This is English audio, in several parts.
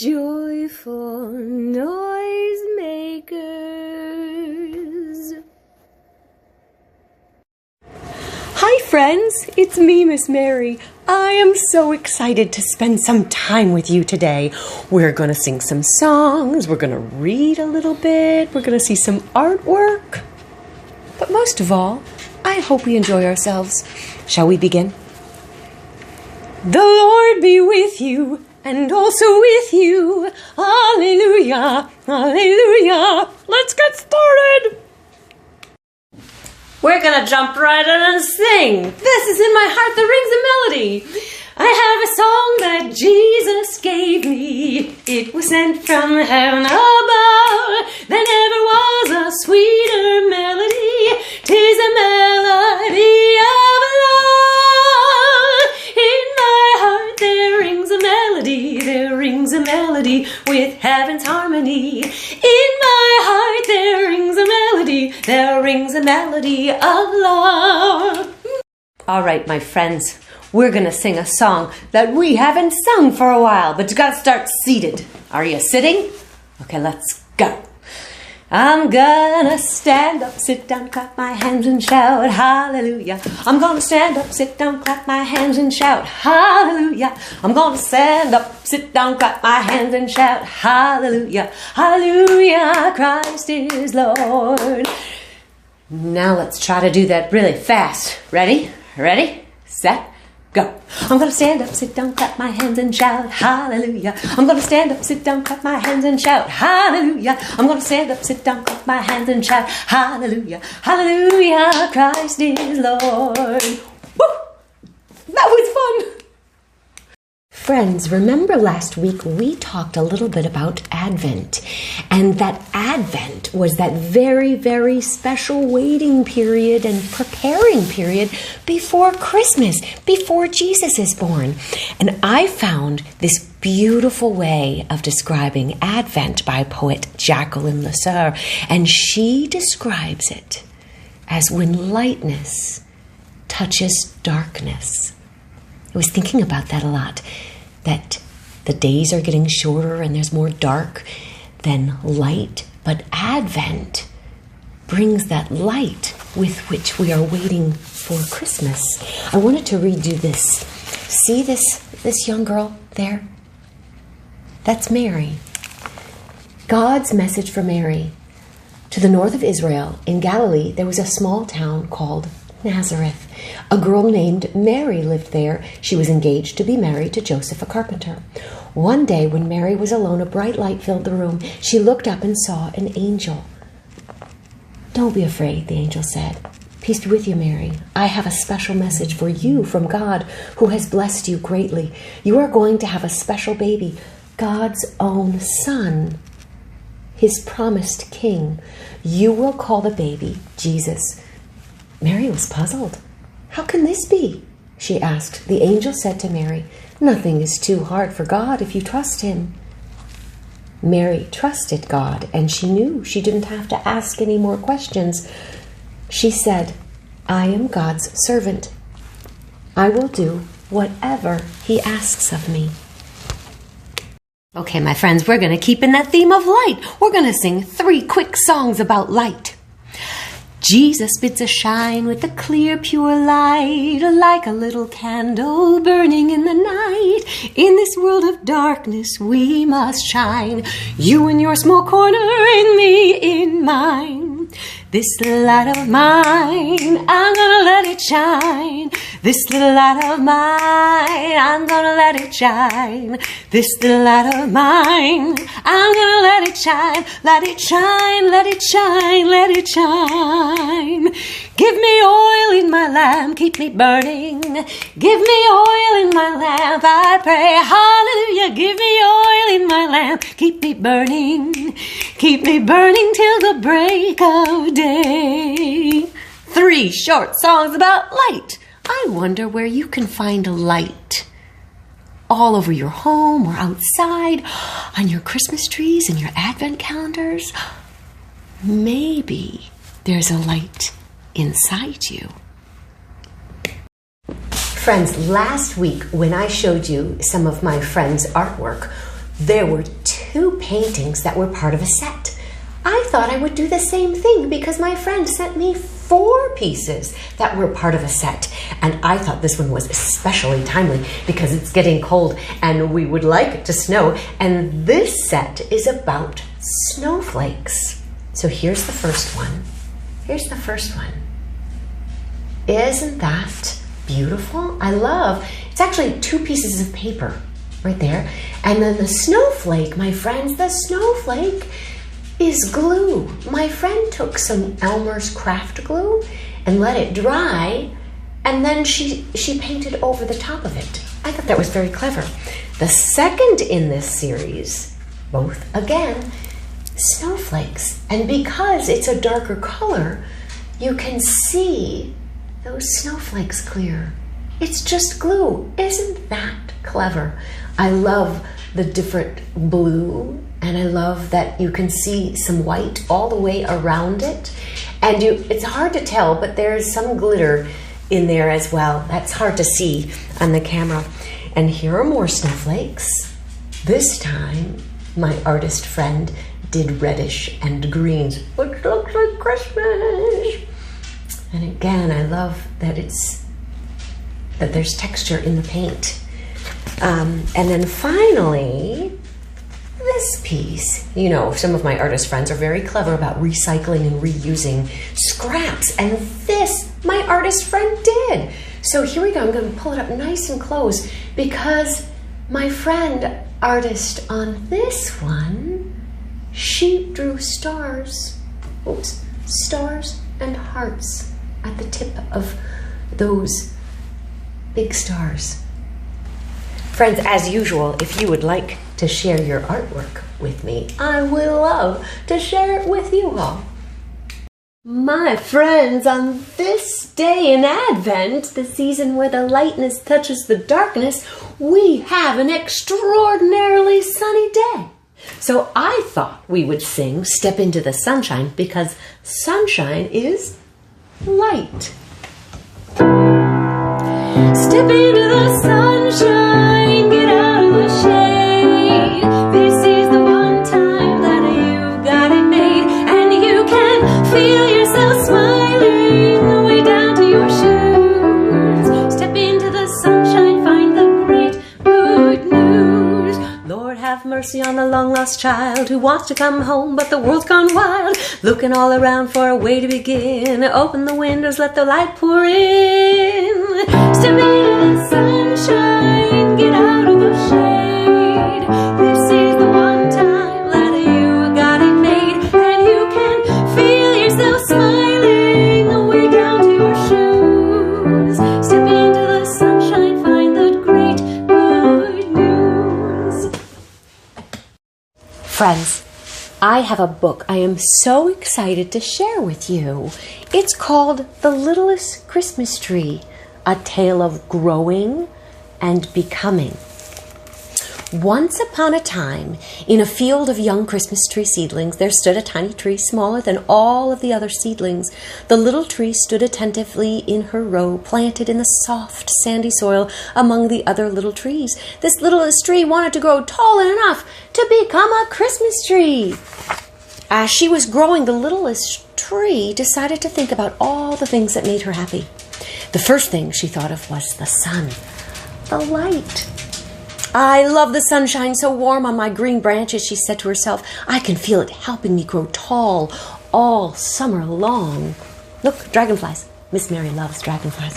Joyful noisemakers. Hi friends, it's me, Miss Mary. I am so excited to spend some time with you today. We're going to sing some songs, we're going to read a little bit, we're going to see some artwork. But most of all, I hope we enjoy ourselves. Shall we begin? The Lord be with you, and also with you. Hallelujah, hallelujah. Let's get started. We're gonna jump right in and sing. This is in my heart that rings a melody. I have a song that Jesus gave me. It was sent from heaven above. There never was a sweeter melody. 'Tis a melody of love. In my heart there rings a melody. There rings a melody with heaven's harmony. In my heart there rings a melody. There rings a melody of love. All right, my friends. We're going to sing a song that we haven't sung for a while, but you got to start seated. Are you sitting? Okay, let's go. I'm gonna stand up, sit down, clap my hands and shout hallelujah. I'm gonna stand up, sit down, clap my hands and shout hallelujah. I'm gonna stand up, sit down, clap my hands and shout hallelujah. Hallelujah, Christ is Lord. Now let's try to do that really fast. Ready? Ready? Set? Go. I'm gonna stand up, sit down, clap my hands and shout hallelujah. I'm gonna stand up, sit down, clap my hands and shout hallelujah. I'm gonna stand up, sit down, clap my hands and shout hallelujah. Hallelujah, Christ is Lord. Woo! That was fun! Friends, remember last week we talked a little bit about Advent, and that Advent was that very, very special waiting period and preparing period before Christmas, before Jesus is born. And I found this beautiful way of describing Advent by poet Jacqueline Lasser, and she describes it as when lightness touches darkness. I was thinking about that a lot, that the days are getting shorter and there's more dark than light, but Advent brings that light with which we are waiting for Christmas. I wanted to read you this. See this young girl there? That's Mary. God's message for Mary. To the north of Israel, in Galilee, there was a small town called Nazareth. A girl named Mary lived there. She was engaged to be married to Joseph, a carpenter. One day, when Mary was alone, a bright light filled the room. She looked up and saw an angel. "Don't be afraid," the angel said. "Peace be with you, Mary. I have a special message for you from God, who has blessed you greatly. You are going to have a special baby, God's own son, his promised king. You will call the baby Jesus." Mary was puzzled. "How can this be?" she asked. The angel said to Mary, "Nothing is too hard for God if you trust him." Mary trusted God, and she knew she didn't have to ask any more questions. She said, "I am God's servant. I will do whatever he asks of me." Okay, my friends, we're going to keep in that theme of light. We're going to sing 3 quick songs about light. Jesus bids us shine with a clear, pure light, like a little candle burning in the night. In this world of darkness, we must shine. You in your small corner, and me in mine. This little light of mine, I'm gonna let it shine. This little light of mine, I'm gonna let it shine. This little light of mine, I'm gonna let it shine. Let it shine, let it shine, let it shine. Give me oil in my lamp, keep me burning. Give me oil in my lamp, I pray. Hallelujah, give me oil in my lamp, keep me burning. Keep me burning till the break of day. 3 short songs about light. I wonder where you can find light. All over your home or outside, on your Christmas trees and your Advent calendars. Maybe there's a light inside you. Friends, last week when I showed you some of my friends' artwork, there were 2 paintings that were part of a set. I thought I would do the same thing because my friend sent me 4 pieces that were part of a set. And I thought this one was especially timely because it's getting cold and we would like it to snow. And this set is about snowflakes. So here's the first one. Here's the first one. Isn't that beautiful? I love, it's actually 2 pieces of paper right there. And then the snowflake, my friends, the snowflake is glue. My friend took some Elmer's craft glue and let it dry, and then she painted over the top of it. I thought that was very clever. The second in this series, both again, snowflakes. And because it's a darker color, you can see those snowflakes clear. It's just glue. Isn't that clever? I love the different blue, and I love that you can see some white all the way around it. And it's hard to tell, but there's some glitter in there as well. That's hard to see on the camera. And here are more snowflakes. This time, my artist friend did reddish and greens, which looks like Christmas. And again, I love that there's texture in the paint. And then finally, this piece. You know, some of my artist friends are very clever about recycling and reusing scraps, and this, my artist friend did. So here we go, I'm going to pull it up nice and close because my friend artist on this one, she drew stars, stars and hearts at the tip of those big stars. Friends, as usual, if you would like to share your artwork with me, I would love to share it with you all. My friends, on this day in Advent, the season where the lightness touches the darkness, we have an extraordinarily sunny day. So I thought we would sing Step Into the Sunshine because sunshine is light. Step into the sunshine, get out of the shade. This is the one time that you've got it made, and you can feel yourself smiling way down to your shoes. Step into the sunshine, find the great good news. Lord, have mercy on the long-lost child who wants to come home, but the world's gone wild, looking all around for a way to begin. Open the windows, let the light pour in. Step into the sunshine, get out of the shade. This is the one time that you got it made, and you can feel yourself smiling way down to your shoes. Step into the sunshine, find the great good news. Friends, I have a book I am so excited to share with you. It's called The Littlest Christmas Tree, a tale of growing and becoming. Once upon a time, in a field of young Christmas tree seedlings, there stood a tiny tree smaller than all of the other seedlings. The little tree stood attentively in her row, planted in the soft, sandy soil among the other little trees. This littlest tree wanted to grow tall enough to become a Christmas tree. As she was growing, the littlest tree decided to think about all the things that made her happy. The first thing she thought of was the sun, the light. I love the sunshine so warm on my green branches, she said to herself. I can feel it helping me grow tall all summer long. Look, dragonflies. Miss Mary loves dragonflies.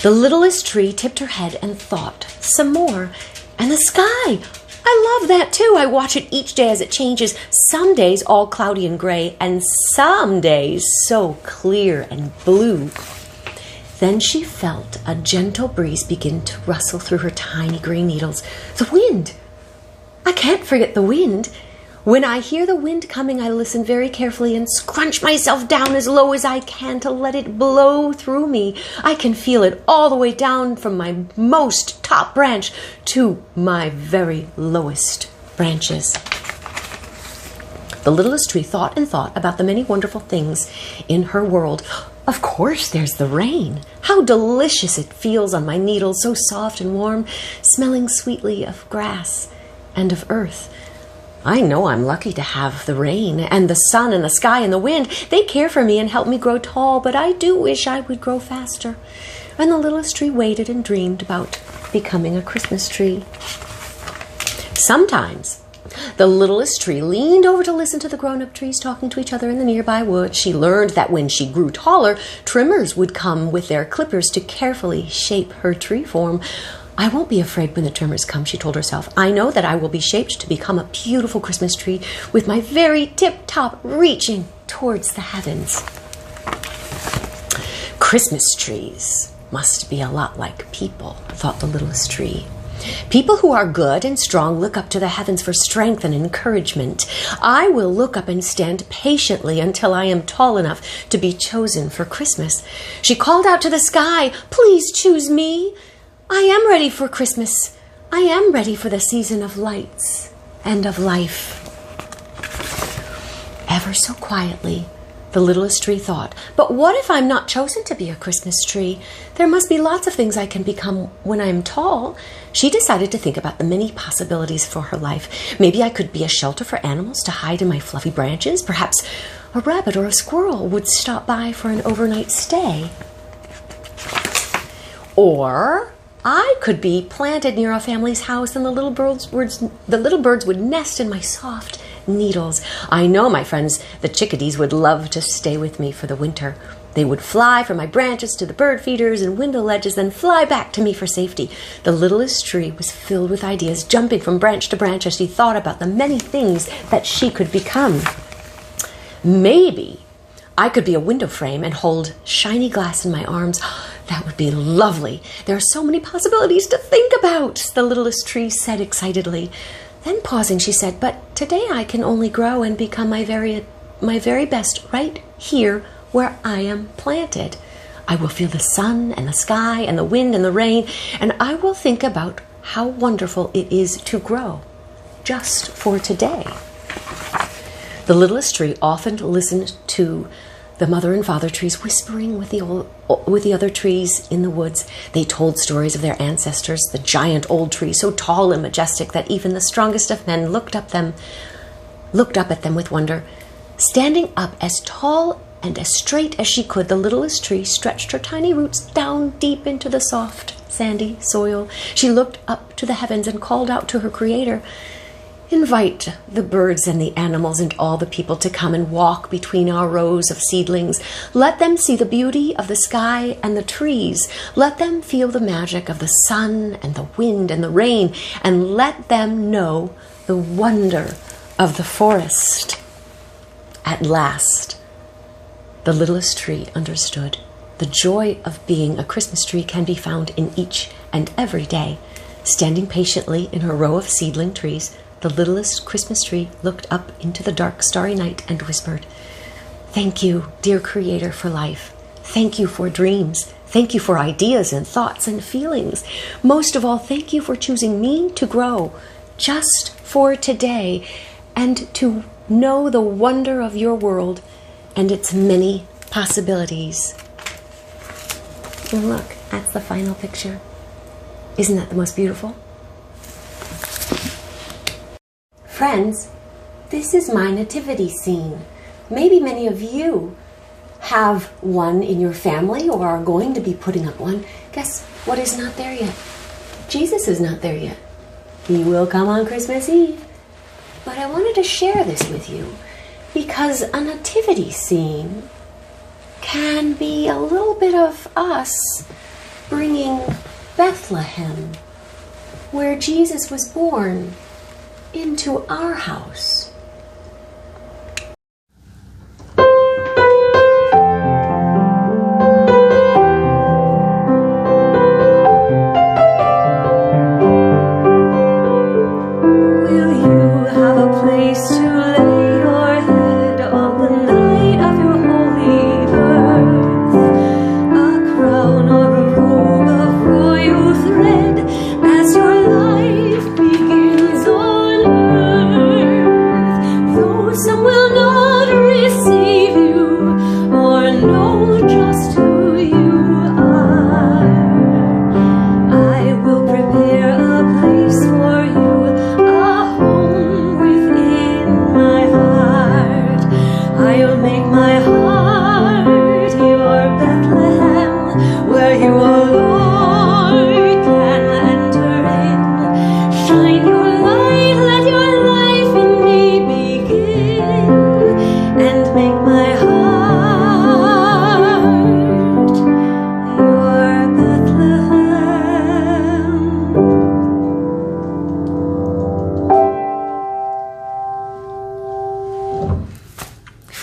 The littlest tree tipped her head and thought some more. And the sky. I love that too. I watch it each day as it changes. Some days all cloudy and gray, and some days so clear and blue. Then she felt a gentle breeze begin to rustle through her tiny green needles. The wind! I can't forget the wind. When I hear the wind coming, I listen very carefully and scrunch myself down as low as I can to let it blow through me. I can feel it all the way down from my most top branch to my very lowest branches. The littlest tree thought and thought about the many wonderful things in her world. Of course, there's the rain. How delicious it feels on my needles, so soft and warm, smelling sweetly of grass and of earth. I know I'm lucky to have the rain and the sun and the sky and the wind. They care for me and help me grow tall, but I do wish I would grow faster. And the littlest tree waited and dreamed about becoming a Christmas tree. Sometimes the littlest tree leaned over to listen to the grown-up trees talking to each other in the nearby woods. She learned that when she grew taller, trimmers would come with their clippers to carefully shape her tree form. I won't be afraid when the trimmers come, she told herself. I know that I will be shaped to become a beautiful Christmas tree with my very tip-top reaching towards the heavens. Christmas trees must be a lot like people, thought the littlest tree. People who are good and strong look up to the heavens for strength and encouragement. I will look up and stand patiently until I am tall enough to be chosen for Christmas. She called out to the sky, please choose me. I am ready for Christmas. I am ready for the season of lights and of life. Ever so quietly, the littlest tree thought, but what if I'm not chosen to be a Christmas tree? There must be lots of things I can become when I'm tall. She decided to think about the many possibilities for her life. Maybe I could be a shelter for animals to hide in my fluffy branches. Perhaps a rabbit or a squirrel would stop by for an overnight stay. Or I could be planted near a family's house and the little birds would nest in my soft needles. I know my friends, the chickadees, would love to stay with me for the winter. They would fly from my branches to the bird feeders and window ledges, then fly back to me for safety. The littlest tree was filled with ideas, jumping from branch to branch as she thought about the many things that she could become. Maybe I could be a window frame and hold shiny glass in my arms. That would be lovely. There are so many possibilities to think about, the littlest tree said excitedly. Then pausing, she said, but today I can only grow and become my very best right here where I am planted. I will feel the sun and the sky and the wind and the rain, and I will think about how wonderful it is to grow just for today. The littlest tree often listened to the mother and father trees whispering with the other trees in the woods. They told stories of their ancestors, the giant old tree, so tall and majestic that even the strongest of men looked up at them with wonder. Standing up as tall and as straight as she could, the littlest tree stretched her tiny roots down deep into the soft, sandy soil. She looked up to the heavens and called out to her Creator, invite the birds and the animals and all the people to come and walk between our rows of seedlings. Let them see the beauty of the sky and the trees. Let them feel the magic of the sun and the wind and the rain, and let them know the wonder of the forest. At last, the littlest tree understood. The joy of being a Christmas tree can be found in each and every day. Standing patiently in her row of seedling trees, the littlest Christmas tree looked up into the dark, starry night and whispered, thank you, dear Creator, for life. Thank you for dreams. Thank you for ideas and thoughts and feelings. Most of all, thank you for choosing me to grow just for today and to know the wonder of your world and its many possibilities. And look, that's the final picture. Isn't that the most beautiful? Friends, this is my nativity scene. Maybe many of you have one in your family or are going to be putting up one. Guess what is not there yet? Jesus is not there yet. He will come on Christmas Eve. But I wanted to share this with you because a nativity scene can be a little bit of us bringing Bethlehem, where Jesus was born, into our house.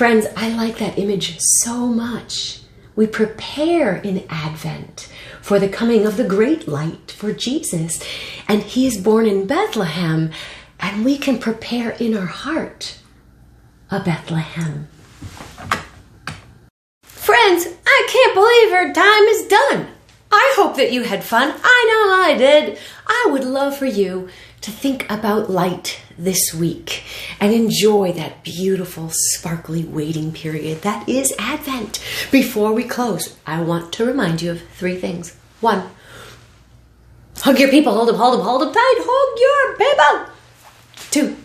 Friends, I like that image so much. We prepare in Advent for the coming of the great light, for Jesus. And he is born in Bethlehem, and we can prepare in our heart a Bethlehem. Friends, I can't believe our time is done. I hope that you had fun. I know I did. I would love for you to think about light this week and enjoy that beautiful, sparkly waiting period that is Advent. Before we close, I want to remind you of 3 things. 1, hug your people. Hold them tight. Hug your people. 2,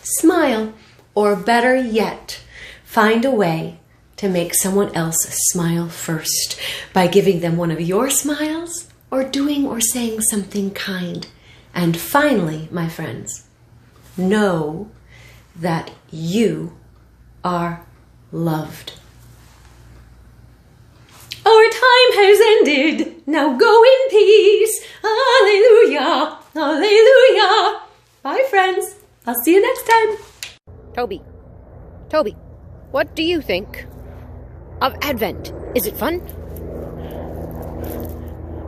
smile. Or better yet, find a way to make someone else smile first by giving them one of your smiles or doing or saying something kind. And finally, my friends, know that you are loved. Our time has ended. Now go in peace. Hallelujah. Hallelujah. Bye, friends. I'll see you next time. Toby, what do you think of Advent? Is it fun?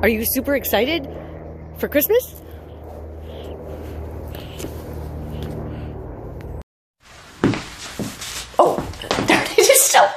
Are you super excited for Christmas? Oh, there it is, still.